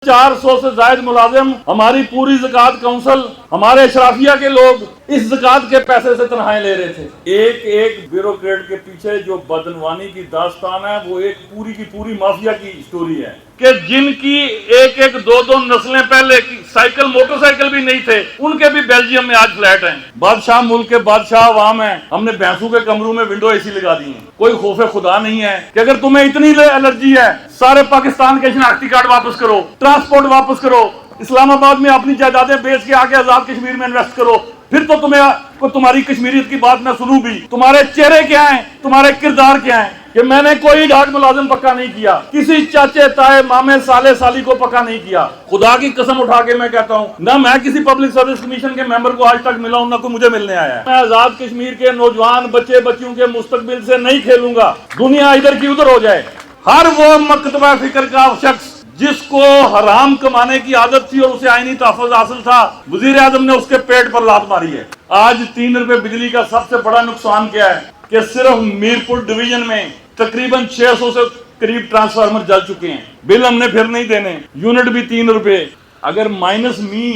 400 سے زائد ملازم، ہماری پوری زکوٰۃ کونسل، ہمارے اشرافیہ کے لوگ اس زکوٰۃ کے پیسے سے تنخواہیں لے رہے تھے۔ ایک ایک بیوروکریٹ کے پیچھے جو بدعنوانی کی داستان ہے وہ ایک پوری کی پوری مافیا کی سٹوری ہے کہ جن کی ایک ایک دو نسلیں پہلے سائیکل موٹر سائیکل بھی نہیں تھے، ان کے بھی بیلجیم میں آج فلیٹ ہیں۔ بادشاہ ملک کے بادشاہ عوام ہیں، ہم نے بھینسوں کے کمروں میں ونڈو اے سی لگا دی ہیں۔ کوئی خوف خدا نہیں ہے کہ اگر تمہیں اتنی الرجی ہے سارے پاکستان کے شناختی کارڈ واپس کرو، ٹرانسپورٹ واپس کرو، اسلام آباد میں اپنی جائیدادیں بیچ کے آگے آزاد کشمیر میں انویسٹ کرو، پھر تو تمہاری کشمیریت کی بات میں سنوں بھی۔ تمہارے چہرے کیا ہیں، تمہارے کردار کیا ہیں کہ میں نے کوئی ڈھاٹ ملازم پکا نہیں کیا، کسی چاچے تائے مامے سالے سالی کو پکا نہیں کیا۔ خدا کی قسم اٹھا کے میں کہتا ہوں، نہ میں کسی پبلک سروس کمیشن کے ممبر کو آج تک ملا ہوں، نہ کوئی مجھے ملنے آیا ہے۔ میں آزاد کشمیر کے نوجوان بچے بچیوں کے مستقبل سے نہیں کھیلوں گا، دنیا ادھر کی ادھر ہو جائے۔ ہر وہ مکتبہ فکر کا شخص جس کو حرام کمانے کی عادت تھی اور اسے آئینی تحفظ حاصل تھا، وزیر اعظم نے اس کے پیٹ پر لات ماری ہے۔ آج 3 روپے بجلی کا سب سے بڑا نقصان کیا ہے کہ صرف میرپور ڈویژن میں تقریباً 600 سے قریب ٹرانسفارمر جل چکے ہیں، بل ہم نے پھر نہیں دینے، یونٹ بھی 3 روپے۔ اگر مائنس می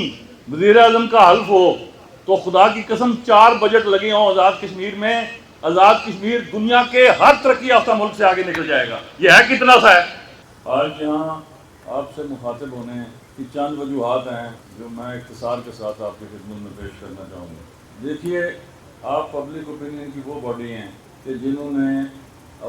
وزیر اعظم کا حلف ہو تو خدا کی قسم 4 بجٹ لگے ہوں آزاد کشمیر میں، آزاد کشمیر دنیا کے ہر ترقی یافتہ ملک سے آگے نکل جائے گا۔ یہ ہے کتنا سا ہے۔ آج یہاں آپ سے مخاطب ہونے کی چند وجوہات ہیں جو میں اختصار کے ساتھ آپ کی خدمت میں پیش کرنا چاہوں گا۔ دیکھیے، آپ پبلک اوپینین کی وہ باڈی ہیں کہ جنہوں نے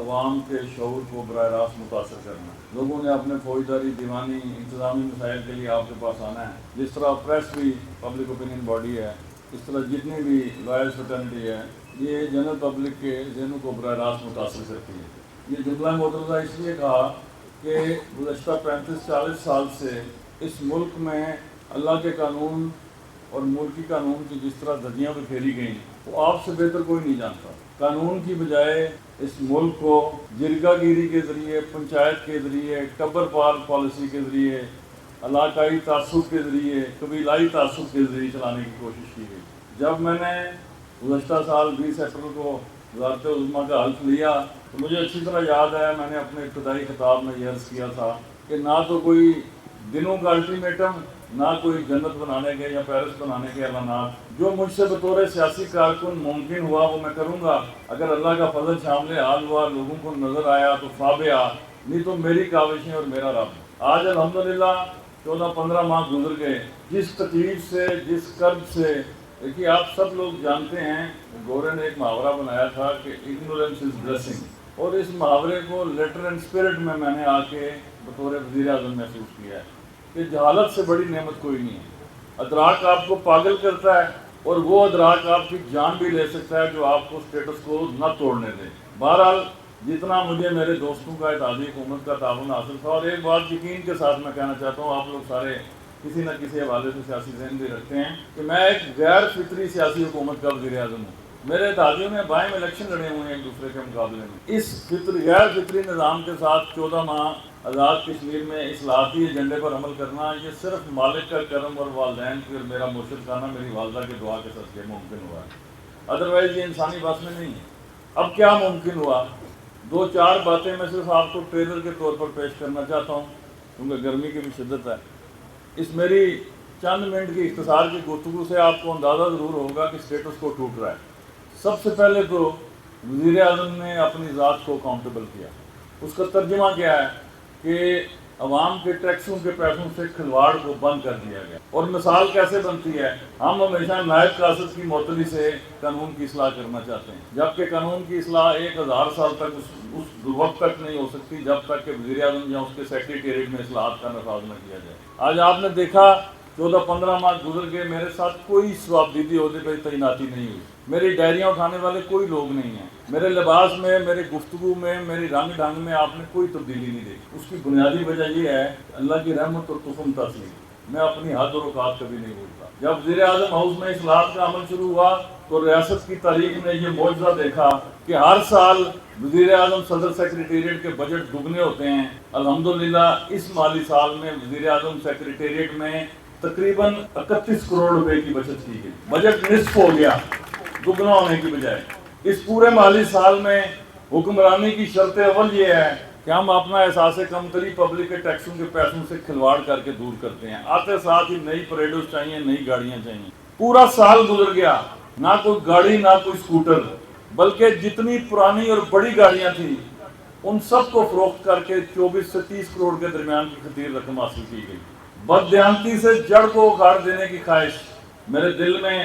عوام کے شعور کو براہ راست متاثر کرنا، لوگوں نے اپنے فوجداری دیوانی انتظامی مسائل کے لیے آپ کے پاس آنا ہے۔ جس طرح پریس بھی پبلک اوپینین باڈی ہے، اس طرح جتنی بھی لائر فریٹرنٹی ہے، یہ جنرل پبلک کے ذہنوں کو براہ راست متاثر کرتی ہے۔ یہ جملہ مترجہ اس لیے کہا کہ گزشتہ 35-40 سال سے اس ملک میں اللہ کے قانون اور ملکی قانون کی جس طرح دھجیاں بکھیری گئیں وہ آپ سے بہتر کوئی نہیں جانتا۔ قانون کی بجائے اس ملک کو جرگہ گیری کے ذریعے، پنچایت کے ذریعے، ٹبر پال پالیسی کے ذریعے، علاقائی تعصب کے ذریعے، قبیلائی تعصب کے ذریعے چلانے کی کوشش کی گئی۔ جب میں نے گزشتہ سال 20 اپریل کو وزارت عظمیٰ کا حلف لیا تو مجھے اچھی طرح یاد ہے، میں نے اپنے ابتدائی خطاب میں یہ عرض کیا تھا کہ نہ تو کوئی دنوں کا الٹیمیٹم، نہ کوئی جنت بنانے کے یا پیرس بنانے کے اعلانات، جو مجھ سے بطور سیاسی کارکن ممکن ہوا وہ میں کروں گا۔ اگر اللہ کا فضل شامل حال ہوا، لوگوں کو نظر آیا تو فابیا، نہیں تو میری کاوشیں اور میرا رب۔ آج الحمدللہ 14-15 ماہ گزر گئے، جس تکلیف سے، جس کرب سے، دیکھیے آپ سب لوگ جانتے ہیں گورے نے ایک محاورہ بنایا تھا کہ اگنورینس از بلیسنگ، اور اس محاورے کو لیٹر اینڈ اسپرٹ میں نے آ کے بطور وزیر اعظم محسوس کیا ہے کہ جہالت سے بڑی نعمت کوئی نہیں ہے۔ ادراک آپ کو پاگل کرتا ہے اور وہ ادراک آپ کی جان بھی لے سکتا ہے جو آپ کو اسٹیٹس کو نہ توڑنے دے۔ بہرحال جتنا مجھے میرے دوستوں کا اتحادی حکومت کا تعاون حاصل تھا، اور ایک بات یقین کے ساتھ میں کہنا چاہتا ہوں، آپ لوگ سارے کسی نہ کسی حوالے سے سیاسی ذہن بھی رکھتے ہیں کہ میں ایک غیر فطری سیاسی حکومت کا وزیر اعظم ہوں۔ میرے اتحادیوں نے بائیں الیکشن لڑے ہوئے ہیں ایک دوسرے کے مقابلے میں۔ اس غیر فطری نظام کے ساتھ 14 ماہ آزاد کشمیر میں اصلاحاتی ایجنڈے پر عمل کرنا، یہ صرف مالک کا کرم اور والدین کی اور میرا مرشد خانہ میری والدہ کے دعا کے صدقے ممکن ہوا ہے، ادروائز یہ انسانی بس میں نہیں ہے۔ اب کیا ممکن ہوا؟ 2-4 باتیں میں صرف آپ کو ٹریلر کے طور پر پیش کرنا چاہتا ہوں کیونکہ گرمی کی بھی شدت ہے۔ اس میری چند منٹ کی اختصار کی گفتگو سے آپ کو اندازہ ضرور ہوگا کہ اسٹیٹس کو ٹوٹ رہا ہے۔ سب سے پہلے تو وزیر اعظم نے اپنی ذات کو اکاؤنٹیبل کیا۔ اس کا ترجمہ کیا ہے کہ عوام کے ٹیکسوں کے پیسوں سے کھلواڑ کو بند کر دیا گیا۔ اور مثال کیسے بنتی ہے؟ ہم ہمیشہ نائب قاصد کی معطلی سے قانون کی اصلاح کرنا چاہتے ہیں، جبکہ قانون کی اصلاح 1000 سال تک اس وقت تک نہیں ہو سکتی جب تک کہ وزیر اعظم یا اس کے سیکریٹریٹ میں اصلاحات کا نفاذ نہ کیا جائے۔ آج آپ نے دیکھا 14-15 ماہ گزر گئے، میرے ساتھ کوئی ثوابدیدی عہدے پہ تعیناتی نہیں ہوئی، میری ڈائریاں اٹھانے والے کوئی لوگ نہیں ہیں، میرے لباس میں، میرے گفتگو میں، میری رنگ ڈھنگ میں آپ نے کوئی تبدیلی نہیں دیکھی۔ اس کی بنیادی وجہ یہ ہے اللہ کی رحمت اور تفہیم تسلیم۔ میں اپنی حد اور اوقات کبھی نہیں بھولتا۔ جب وزیر اعظم ہاؤس میں اصلاحات کا عمل شروع ہوا تو ریاست کی تاریخ نے یہ معجزہ دیکھا کہ ہر سال وزیر اعظم صدر سیکریٹریٹ کے بجٹ دگنے ہوتے ہیں۔ الحمدللہ اس مالی سال میں وزیر اعظم سیکریٹریٹ میں تقریباً 31 کروڑ روپے کی بچت کی گئی، بجٹ نصف ہو گیا دگنا ہونے کی بجائے۔ اس پورے مالی سال میں حکمرانی کی شرط اول یہ ہے کہ ہم اپنا احساس کمتری پبلک کے ٹیکسوں کے پیسوں سے کھلواڑ کر کے دور کرتے ہیں. آتے ساتھ ہی نئی پریڈوز چاہیے, نئی گاڑیاں چاہیے. پورا سال گزر گیا, نہ کوئی گاڑی نہ کوئی اسکوٹر, بلکہ جتنی پرانی اور بڑی گاڑیاں تھیں ان سب کو فروخت کر کے 24 سے 30 کروڑ کے درمیان کی خطیر رقم حاصل کی گئی. بددیانتی سے جڑ کو اکھاڑ دینے کی خواہش میرے دل میں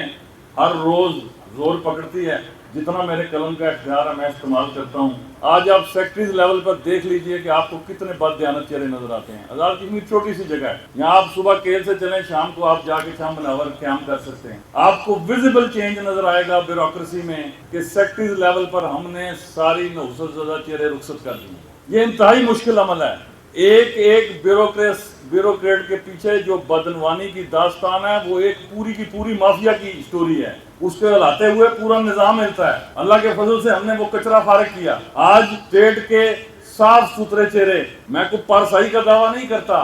ہر روز زور پکڑتی ہے. جتنا میرے قلم کا اختیار ہے میں استعمال کرتا ہوں. آج آپ سیکٹریز لیول پر دیکھ لیجئے کہ آپ کو کتنے بددیانت چہرے نظر آتے ہیں. آزاد کشمیر چھوٹی سی جگہ ہے, یہاں آپ صبح کیل سے چلیں, شام کو آپ جا کے شام بناور قیام کر سکتے ہیں. آپ کو ویزیبل چینج نظر آئے گا بیوروکریسی میں کہ سیکٹریز لیول پر ہم نے ساری نحوست زدہ چہرے رخصت کر دیے. یہ انتہائی مشکل عمل ہے. ایک ایک بیوروکریٹ کے پیچھے جو بدعنوانی کی داستان ہے وہ ایک پوری کی پوری مافیا کی سٹوری ہے. اس کے ہلاتے ہوئے پورا نظام ملتا ہے. اللہ کے فضل سے ہم نے وہ کچرا فارغ کیا. آج اسٹیٹ کے صاف ستھرے چہرے, میں کوئی پارسائی کا دعویٰ نہیں کرتا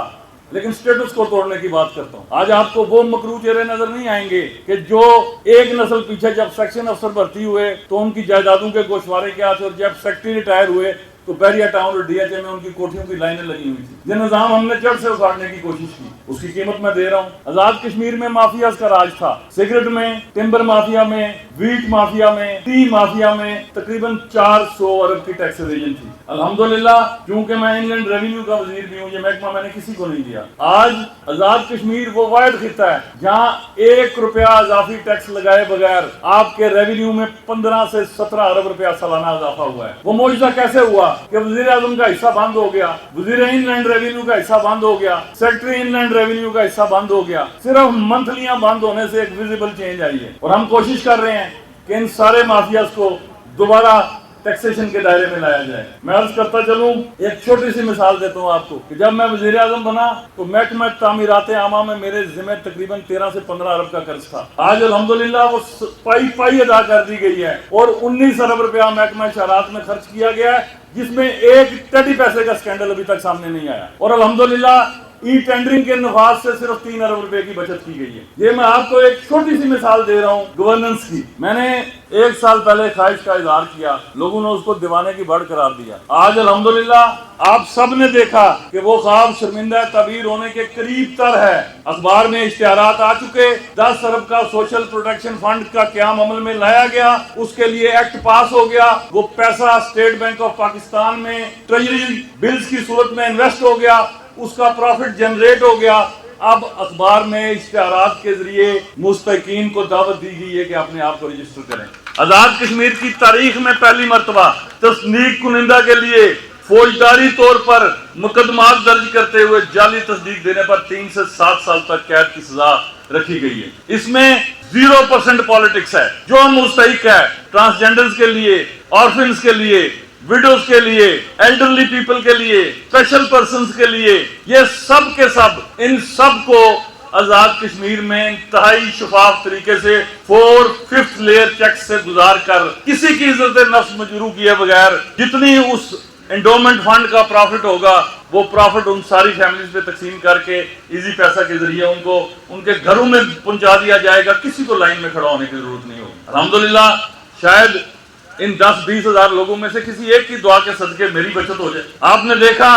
لیکن سٹیٹس کو توڑنے کی بات کرتا ہوں. آج آپ کو وہ مکروہ چہرے نظر نہیں آئیں گے کہ جو ایک نسل پیچھے جب سیکشن افسر بھرتی ہوئے تو ان کی جائیدادوں کے گوشوارے کیا تھے, اور جب سیکٹری ریٹائر ہوئے تو بحریہ ٹاؤن اور ڈی ایچ اے میں ان کی کوٹھیوں کی لائنیں لگی ہوئی تھی. یہ نظام ہم نے جڑ سے اکھاڑنے کی کوشش کی, اس کی قیمت میں دے رہا ہوں. آزاد کشمیر میں مافیاز کا راج تھا. سگریٹ میں, ٹمبر مافیا میں, ویٹ مافیا میں, ٹی مافیا میں تقریباً 400 ارب کی ٹیکس ایویژن تھی. الحمدللہ کیونکہ میں انلینڈ ریونیو کا وزیر بھی ہوں, یہ محکمہ میں نے کسی کو نہیں دیا. آج آزاد کشمیر وہ واحد خطہ ہے جہاں 1 روپیہ اضافی ٹیکس لگائے بغیر آپ کے ریونیو میں 15 سے 17 ارب روپیہ سالانہ اضافہ ہوا ہے. وہ معجزہ کیسے ہوا کہ وزیر اعظم کا حصہ بند ہو گیا, وزیر انلینڈ ریونیو کا حصہ بند ہو گیا, سیکٹری انلینڈ ریونیو کا حصہ بند ہو گیا. صرف منتھلیاں بند ہونے سے ایک ویزیبل چینج آئی ہے. اور ہم کوشش کر رہے ہیں کہ ان سارے مافیاز کو دوبارہ ٹیکسیشن کے دائرے میں لایا جائے. میں عرض کرتا چلوں, ایک چھوٹی سی مثال دیتا ہوں آپ کو کہ جب میں وزیر اعظم بنا تو محکمہ تعمیرات عامہ میں میرے ذمہ تقریباً 13 سے 15 ارب کا قرض تھا. آج الحمدللہ وہ پائی ادا کر دی گئی ہے اور 19 ارب روپیہ محکمہ شہرات میں خرچ کیا گیا ہے, جس میں ایک ٹیڈی پیسے کا سکینڈل ابھی تک سامنے نہیں آیا. اور الحمدللہ ای ٹینڈرنگ کے نفاذ سے صرف 3 ارب روپے کی بچت کی گئی ہے. یہ میں آپ کو ایک چھوٹی سی مثال دے رہا ہوں گورننس کی. میں نے 1 سال پہلے خواہش کا اظہار کیا, لوگوں نے اس کو دیوانے کی بڑھ قرار دیا. آج الحمدللہ آپ سب نے دیکھا کہ وہ خواب شرمندہ تعبیر ہونے کے قریب تر ہے. اخبار میں اشتہارات آ چکے, 10 ارب کا سوشل پروٹیکشن فنڈ کا قیام عمل میں لایا گیا, اس کے لیے ایکٹ پاس ہو گیا, وہ پیسہ اسٹیٹ بینک آف پاکستان میں ٹریجری بلز کی صورت میں انویسٹ ہو گیا, اس کا پروفٹ جنریٹ ہو گیا. اب اخبار میں اشتہارات کے ذریعے مستحقین کو دعوت دی گئی ہے کہ اپنے آپ کو رجسٹر کریں. آزاد کشمیر کی تاریخ میں پہلی مرتبہ تصدیق کنندہ کے لیے فوجداری طور پر مقدمات درج کرتے ہوئے جعلی تصدیق دینے پر 3 سے 7 سال تک قید کی سزا رکھی گئی ہے. اس میں 0% پالیٹکس ہے. جو مستحق ہے ٹرانسجینڈرز کے لیے, آرفنز کے لیے, ویڈوز کے لیے, ایلڈرلی پیپل کے لیے, اسپیشل پرسنز کے لیے, یہ سب کے سب, ان سب کو آزاد کشمیر میں انتہائی شفاف طریقے سے 4/5 لیئر چیک سے گزار کر کسی کی عزت نفس مجروح کیے بغیر جتنی اس انڈومنٹ فنڈ کا پروفٹ ہوگا وہ پروفٹ ان ساری فیملیز پہ تقسیم کر کے ایزی پیسہ کے ذریعے ان کو ان کے گھروں میں پہنچا دیا جائے گا. کسی کو لائن میں کھڑا ہونے کی ضرورت نہیں ہوگی. الحمدللہ شاید ان 10-20 ہزار لوگوں میں سے کسی ایک کی دعا کے صدقے میری بچت ہو جائے. آپ نے دیکھا,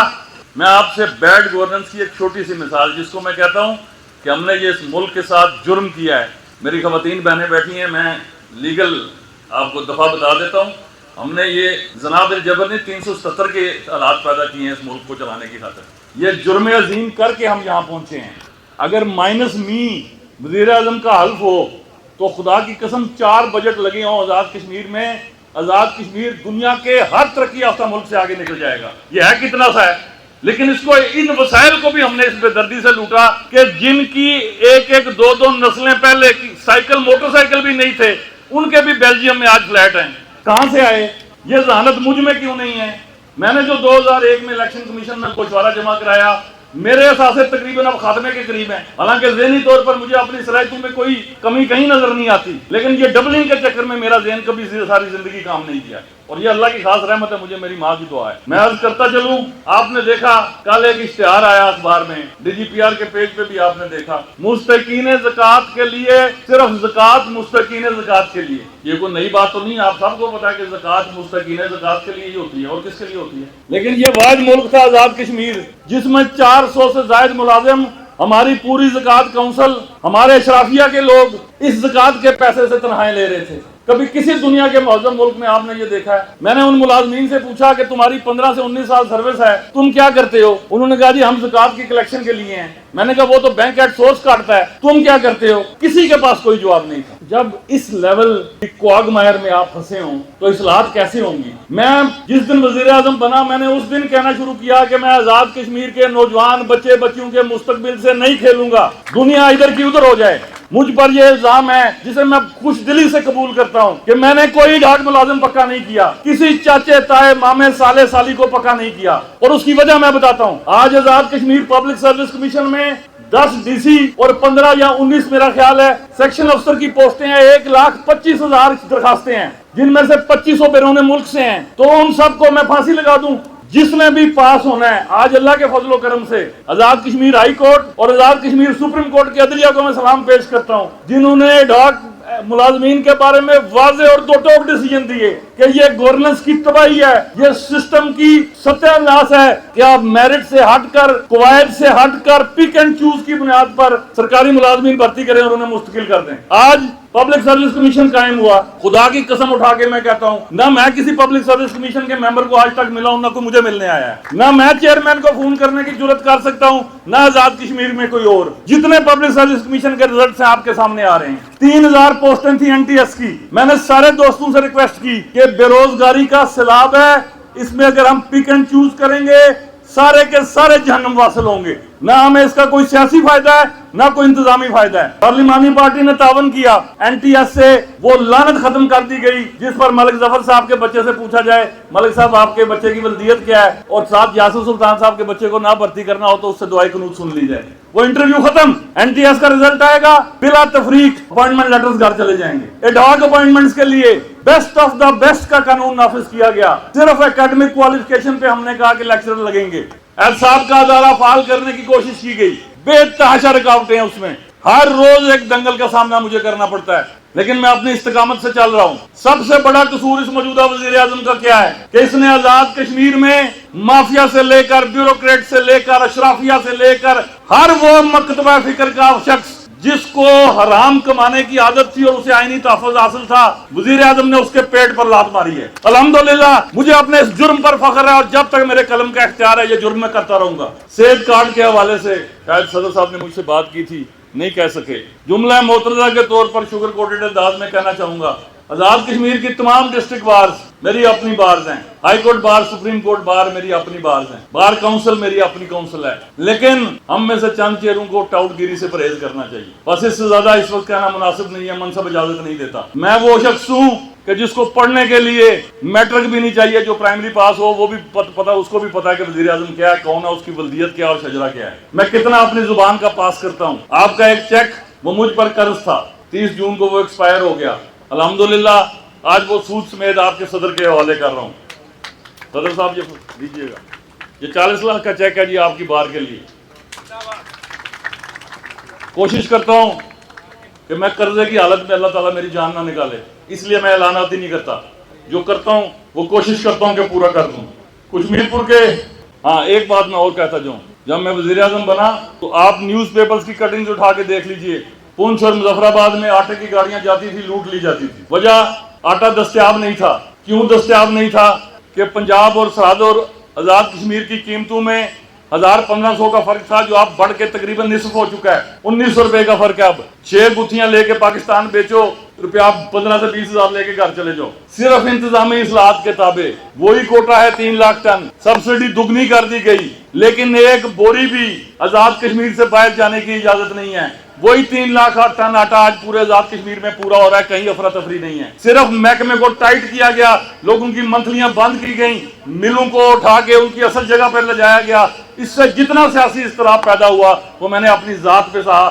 میں آپ سے بیڈ گورننس کی ایک چھوٹی سی مثال, جس کو میں کہتا ہوں کہ ہم نے یہ اس ملک کے ساتھ جرم کیا ہے. میری خواتین بہنیں بیٹھی ہیں, میں لیگل آپ کو دفعہ بتا دیتا ہوں. ہم نے یہ جناب الجبر نے 377 کے حالات پیدا کیے ہیں اس ملک کو چلانے کی خاطر. یہ جرم عظیم کر کے ہم یہاں پہنچے ہیں. اگر مائنس می وزیر اعظم کا حلف ہو تو خدا کی قسم 4 بجٹ لگے ہوں آزاد کشمیر میں, آزاد کشمیر دنیا کے ہر ترقی یافتہ ملک سے آگے نکل جائے گا. یہ ہے کتنا سا ہے, لیکن اس کو ان وسائل کو بھی ہم نے اس بے دردی سے لوٹا کہ جن کی 1-2 نسلیں پہلے سائیکل موٹر سائیکل بھی نہیں تھے, ان کے بھی بیلجیم میں آج فلیٹ ہیں. کہاں سے آئے؟ یہ ذہانت مجھ میں کیوں نہیں ہے؟ میں نے جو 2001 میں الیکشن کمیشن میں گوشوارہ جمع کرایا, میرے اثاثے تقریباً اب خاتمے کے قریب ہیں. حالانکہ ذہنی طور پر مجھے اپنی صلاحیتوں میں کوئی کمی کہیں نظر نہیں آتی, لیکن یہ ڈبلنگ کے چکر میں میرا ذہن کبھی ساری زندگی کام نہیں کیا. اور یہ اللہ کی خاص رحمت ہے, مجھے میری ماں کی دعا ہے. میں عرض کرتا چلوں, آپ نے دیکھا کل ایک اشتہار آیا اخبار میں, ڈی جی پی آر کے پیج پہ بھی آپ نے دیکھا, مستحقین زکوٰۃ کے لیے, صرف زکوٰۃ مستحقین زکوٰۃ کے لیے. یہ کوئی نئی بات تو نہیں, آپ سب کو پتا ہے کہ زکوٰۃ مستحقین زکوٰۃ کے لیے ہی ہوتی ہے, اور کس کے لیے ہوتی ہے. لیکن یہ واحد ملک تھا آزاد کشمیر جس میں 400 سے زائد ملازم, ہماری پوری زکوٰۃ کونسل, ہمارے اشرافیہ کے لوگ اس زکوٰۃ کے پیسے سے تنخواہیں لے رہے تھے. کبھی کسی دنیا کے معظم ملک میں آپ نے یہ دیکھا ہے؟ میں نے ان ملازمین سے پوچھا کہ تمہاری 15 سے 19 سال سروس ہے, تم کیا کرتے ہو؟ انہوں نے کہا جی ہم زکوٰۃ کی کلیکشن کے لیے ہیں. میں نے کہا وہ تو بینک ایٹ سورس کاٹتا ہے, تم کیا کرتے ہو؟ کسی کے پاس کوئی جواب نہیں تھا. جب اس لیول کی کوگمائر میں آپ پھنسے ہوں تو اصلاحات کیسے ہوں گی؟ میں جس دن وزیر اعظم بنا, میں نے اس دن کہنا شروع کیا کہ میں آزاد کشمیر کے نوجوان بچے بچیوں کے مستقبل سے نہیں کھیلوں گا. دنیا ادھر کی ادھر ہو جائے, مجھ پر یہ الزام ہے جسے میں خوش دلی سے قبول کرتا ہوں کہ میں نے کوئی ڈھاٹ ملازم پکا نہیں کیا, کسی چاچے تائے مامے سالے سالی کو پکا نہیں کیا. اور اس کی وجہ میں بتاتا ہوں. آج Azad Kashmir public service commission میں 10 ڈی سی اور 15 یا 19 میرا خیال ہے سیکشن افسر کی پوسٹیں ہیں. 1,25,000 درخواستیں ہیں, جن میں سے 2500 بیرون ملک سے ہیں. تو ان سب کو میں پھانسی لگا دوں جس نے بھی پاس ہونا ہے. آج اللہ کے فضل و کرم سے آزاد کشمیر ہائی کورٹ اور آزاد کشمیر سپریم کورٹ کے عدلیہ کو میں سلام پیش کرتا ہوں, جنہوں نے ڈاک ملازمین کے بارے میں واضح اور دو ٹوک ڈیسیجن دیے کہ یہ گورننس کی تباہی ہے, یہ سسٹم کی ستیہ ناش ہے کہ آپ میرٹ سے ہٹ کر, قواعد سے ہٹ کر, پک اینڈ چوز کی بنیاد پر سرکاری ملازمین بھرتی کریں اور انہیں مستقل کر دیں. آج پبلک سروس کمیشن قائم ہوا. خدا کی قسم اٹھا کے میں کہتا ہوں, نہ میں کسی پبلک سروس کمیشن کے ممبر کو آج تک ملا ہوں, نہ کوئی مجھے ملنے آیا ہے, نہ میں چیئرمین کو فون کرنے کی جرات کر سکتا ہوں, نہ آزاد کشمیر میں کوئی اور. جتنے پبلک سروس کمیشن کے رزلٹس ہیں آپ کے سامنے آ رہے ہیں. 3000 پوسٹیں تھیں این ٹی ایس کی. میں نے سارے دوستوں سے ریکویسٹ کی کہ بے روزگاری کا سیلاب ہے, اس میں اگر ہم پک اینڈ چوز کریں گے سارے کے سارے جہنم واصل ہوں گے. نہ ہمیں اس کا کوئی سیاسی فائدہ ہے, نہ کوئی انتظامی فائدہ ہے. پارلیمانی پارٹی نے تعاون کیا, این ٹی ایس سے وہ لعنت ختم کر دی گئی جس پر ملک ظفر صاحب کے بچے سے پوچھا جائے ملک صاحب آپ کے بچے کی ولدیت کیا ہے, اور ساتھ یاسر سلطان صاحب کے بچے کو نہ بھرتی کرنا ہو تو اس سے دعائے قنوت سن لی جائے. وہ انٹرویو ختم, این ٹی ایس کا رزلٹ آئے گا, بلا تفریق اپوائنٹمنٹ لیٹرز گھر چلے جائیں گے. ایڈ ہاک اپوائنٹمنٹس کے لیے بیسٹ آف دا بیسٹ کا قانون نافذ کیا گیا. صرف اکیڈمک کوالیفکیشن پہ ہم نے کہا کہ لیکچرر لگیں گے. احتساب کا ادارہ فعال کرنے کی کوشش کی گئی, بے تحاشا رکاوٹیں ہیں اس میں. ہر روز ایک دنگل کا سامنا مجھے کرنا پڑتا ہے, لیکن میں اپنی استقامت سے چل رہا ہوں. سب سے بڑا قصور اس موجودہ وزیر اعظم کا کیا ہے کہ اس نے آزاد کشمیر میں مافیا سے لے کر, بیوروکریٹ سے لے کر, اشرافیہ سے لے کر ہر وہ مکتبہ فکر کا شخص جس کو حرام کمانے کی عادت تھی اور اسے آئینی تحفظ حاصل تھا, وزیر اعظم نے اس کے پیٹ پر لات ماری ہے. الحمدللہ مجھے اپنے اس جرم پر فخر ہے, اور جب تک میرے قلم کا اختیار ہے یہ جرم میں کرتا رہوں گا. صحت کارڈ کے حوالے سے شاید صدر صاحب نے مجھ سے بات کی تھی, نہیں کہہ سکے. جملہ معترضہ کے طور پر شوگر کوٹڈ انداز میں کہنا چاہوں گا, آزاد کشمیر کی تمام ڈسٹرکٹ بارز میری اپنی بارز ہیں, high court bar, supreme court bar میری اپنی بارز ہیں, بار کونسل میری اپنی کونسل ہے. لیکن ہم میں سے چند چہروں کو ٹاؤٹ گیری سے پرہیز کرنا چاہیے. بس اس سے زیادہ اس وقت کہنا مناسب نہیں ہے, منصب اجازت نہیں دیتا. میں وہ شخص ہوں کہ جس کو پڑھنے کے لیے میٹرک بھی نہیں چاہیے, جو پرائمری پاس ہو وہ بھی پتا, اس کو بھی پتا ہے کہ وزیر اعظم کیا ہے, کون ہے, اس کی ولدیت کیا اور شجرہ کیا ہے. میں کتنا اپنی زبان کا پاس کرتا ہوں. آپ کا ایک چیک وہ مجھ پر قرض تھا, 30 جون کو وہ ایکسپائر ہو گیا. الحمدللہ آج وہ سود سمیت آپ کے صدر کے حوالے کر رہا ہوں. صدر صاحب یہ دیجیے گا, یہ 40 لاکھ کا چیک ہے جی آپ کی بار کے لیے. کوشش کرتا ہوں کہ میں قرضے کی حالت میں اللہ تعالیٰ میری جان نہ نکالے, اس لیے میں اعلانات ہی نہیں کرتا. جو کرتا ہوں وہ کوشش کرتا ہوں کہ پورا کر دوں. کشمیر پور کے ایک بات میں اور کہتا جاؤں, جب میں وزیر اعظم بنا تو آپ نیوز پیپرز کی کٹنگز اٹھا کے دیکھ لیجئے, پونچھ اور مظفر آباد میں آٹے کی گاڑیاں جاتی تھی, لوٹ لی جاتی تھی. وجہ آٹا دستیاب نہیں تھا. کیوں دستیاب نہیں تھا؟ کہ پنجاب اور سرحد اور آزاد کشمیر کی قیمتوں میں 1500 کا فرق تھا, جو اب بڑھ کے تقریباً نصف ہو چکا ہے. 1900 روپے کا فرق ہے. اب 6 گتھیاں لے کے پاکستان بیچو, روپیہ 15 سے 20 ہزار لے کے گھر چلے جاؤ. صرف انتظامی اصلاحات کے تابع وہی کوٹا ہے 3 لاکھ ٹن. سبسڈی دگنی کر دی گئی, لیکن ایک بوری بھی آزاد کشمیر سے باہر جانے کی اجازت نہیں ہے. وہی 3 لاکھ ٹن آٹا آج پورے آزاد کشمیر میں پورا ہو رہا ہے, کہیں افراتفری نہیں ہے. صرف محکمے کو ٹائٹ کیا گیا, لوگوں کی منتھلیاں بند کی گئیں, ملوں کو اٹھا کے ان کی اصل جگہ پر لے جایا گیا. اس سے جتنا سیاسی اضطراب پیدا ہوا وہ میں نے اپنی ذات پہ سہا,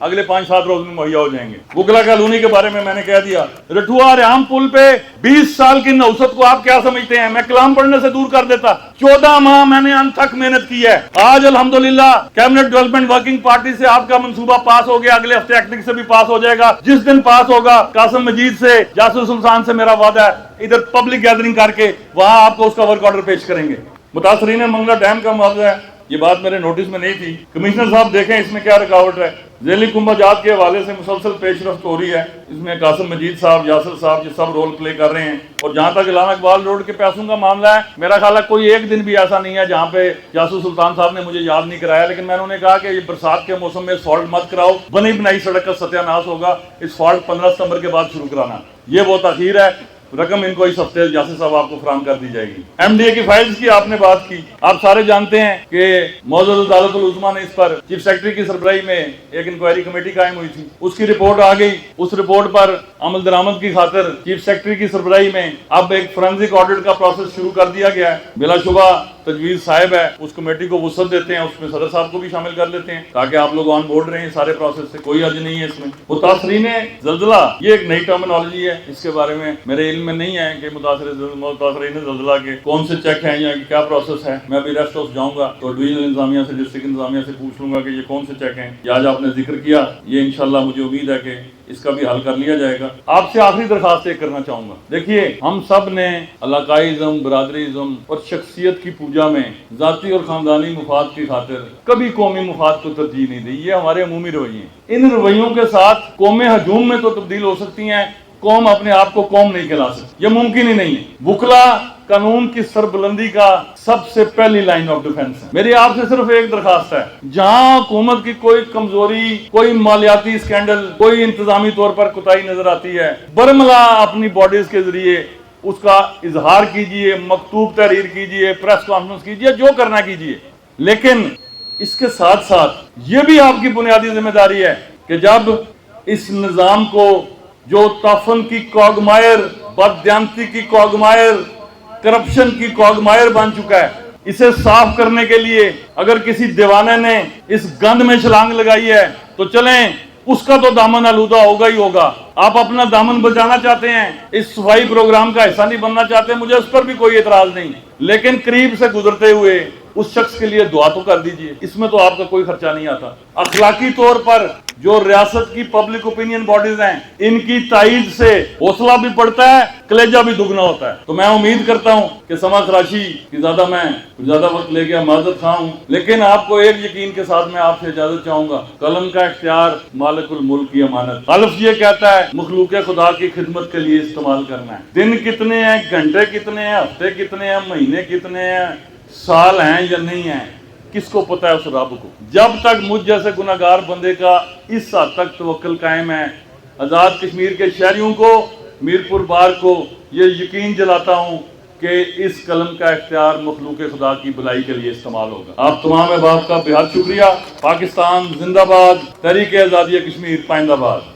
اگلے 5-7 روز میں مہیا ہو جائیں گے۔ وکلا کالونی کے بارے میں نے کہہ دیا۔ رٹھوا ریام پل پہ 20 سال کی نوست کو آپ کیا سمجھتے ہیں؟ میں کلام پڑھنے سے دور کر دیتا۔ 14 ماہ میں نے انتھک محنت کی ہے۔ آج الحمدللہ کیبنٹ ڈیولپمنٹ ورکنگ پارٹی سے آپ کا منصوبہ پاس ہو گیا، اگلے ہفتے ایکٹنگ سے بھی پاس ہو جائے گا۔ جس دن پاس ہوگا قاسم مجید سے، یاسر سلطان سے میرا وعدہ ہے، ادھر پبلک گیدرنگ کر کے وہاں آپ کو اس کا ورک آرڈر پیش کریں گے۔ متاثرین منگلا ڈیم کا معاوضہ ہے، یہ بات میرے نوٹس میں نہیں تھی۔ کمشنر صاحب دیکھیں اس میں کیا رکاوٹ ہے۔ ذیلی کنبہ جات کے حوالے سے مسلسل پیش رفت ہو رہی ہے، اس میں قاسم مجید صاحب، یاسر صاحب، یہ سب رول پلے کر رہے ہیں۔ اور جہاں تک علامہ اقبال روڈ کے پیسوں کا معاملہ ہے، میرا خیال ہے کوئی ایک دن بھی ایسا نہیں ہے جہاں پہ یاسر سلطان صاحب نے مجھے یاد نہیں کرایا، لیکن میں نے کہا کہ یہ برسات کے موسم میں اسفالٹ مت کراؤ، بنی بنائی سڑک کا ستیہ ناش ہوگا، اسفالٹ 15 ستمبر کے بعد شروع کرانا۔ یہ وہ تاخیر ہے، رقم ان کو اس ہفتے یاسر صاحب آپ کو فراہم کر دی جائے گی۔ ایم ڈی اے کی فائلز کی آپ نے بات کی، آپ سارے جانتے ہیں کہ معزز عدالت العظمیٰ نے اس پر چیف سیکرٹری کی سربراہی میں ایک انکوائری کمیٹی قائم ہوئی تھی، اس کی رپورٹ آ گئی۔ اس رپورٹ پر عمل درآمد کی خاطر چیف سیکرٹری کی سربراہی میں اب ایک فورینسک آڈٹ کا پروسیس شروع کر دیا گیا ہے۔ بلا شبہ تجویز صاحب ہے، اس کمیٹی کو وسعت دیتے ہیں، اس میں صدر صاحب کو بھی شامل کر لیتے ہیں تاکہ آپ لوگ آن بورڈ رہیں سارے پروسیس سے، کوئی حرج نہیں ہے اس میں۔ متاثرین زلزلہ یہ ایک نئی ٹرمینالوجی ہے، اس کے بارے میں میرے علم میں نہیں ہے کہ متاثرین زلزلہ کے کون سے چیک ہیں یا کیا پروسیس ہے۔ میں ابھی ریسٹ ہاؤس جاؤں گا تو ڈویژنل انتظامیہ سے، ڈسٹرکٹ انتظامیہ سے پوچھ لوں گا کہ یہ کون سے چیک ہیں۔ یہ آج آپ نے ذکر کیا، یہ انشاءاللہ مجھے امید ہے کہ اس کا بھی حل کر لیا جائے گا۔ آپ سے آخری درخواست ایک کرنا چاہوں گا، دیکھیے ہم سب نے علاقائی برادریزم اور شخصیت کی پوجا میں ذاتی اور خاندانی مفاد کی خاطر کبھی قومی مفاد کو ترجیح نہیں دی، یہ ہمارے عمومی رویے ہیں۔ ان رویوں کے ساتھ قومیں ہجوم میں تو تبدیل ہو سکتی ہیں، قوم اپنے آپ کو قوم نہیں کہلا سکتی، یہ ممکن ہی نہیں ہے۔ وکلا قانون کی سربلندی کا سب سے پہلی لائن آف ڈیفنس ہے۔ میری آپ سے صرف ایک درخواست ہے، جہاں حکومت کی کوئی کمزوری، کوئی مالیاتی اسکینڈل، کوئی انتظامی طور پر کوتاہی نظر آتی ہے، برملا اپنی باڈیز کے ذریعے اس کا اظہار کیجئے، مکتوب تحریر کیجئے، پریس کانفرنس کیجئے، جو کرنا کیجئے، لیکن اس کے ساتھ ساتھ یہ بھی آپ کی بنیادی ذمہ داری ہے کہ جب اس نظام کو جو تعفن کی کوگمائر، بددیانتی کی کوگمائر، کرپشن کی کوگمائر بن چکا ہے، اسے صاف کرنے کے لیے اگر کسی دیوانے نے اس گند میں چھلانگ لگائی ہے تو چلیں اس کا تو دامن آلودہ ہوگا ہی ہوگا۔ آپ اپنا دامن بچانا چاہتے ہیں، اس صفائی پروگرام کا حصہ نہیں بننا چاہتے، مجھے اس پر بھی کوئی اعتراض نہیں، لیکن قریب سے گزرتے ہوئے اس شخص کے لیے دعا تو کر دیجئے، اس میں تو آپ کا کوئی خرچہ نہیں آتا۔ اخلاقی طور پر جو ریاست کی پبلک اوپینین باڈیز ہیں، ان کی تائید سے حوصلہ بھی بڑھتا ہے، کلیجہ بھی دگنا ہوتا ہے۔ تو میں امید کرتا ہوں کہ سما خراشی کی زیادہ وقت لے گیا، معذرت خواہ ہوں، لیکن آپ کو ایک یقین کے ساتھ میں آپ سے اجازت چاہوں گا، قلم کا اختیار مالک الملک کی امانت۔ حلف یہ کہتا ہے مخلوق خدا کی خدمت کے لیے استعمال کرنا ہے۔ دن کتنے ہیں، گھنٹے کتنے ہیں، ہفتے کتنے ہیں، مہینے کتنے ہیں، سال ہیں یا نہیں ہیں، کس کو پتہ ہے اس رب کو۔ جب تک مجھ جیسے گناہگار بندے کا اس حد تک توکل قائم ہے، آزاد کشمیر کے شہریوں کو، میرپور بار کو یہ یقین دلاتا ہوں کہ اس قلم کا اختیار مخلوق خدا کی بھلائی کے لیے استعمال ہوگا۔ آپ تمام احباب کا بہت شکریہ۔ پاکستان زندہ باد، تحریک آزادی کشمیر پائندہ باد۔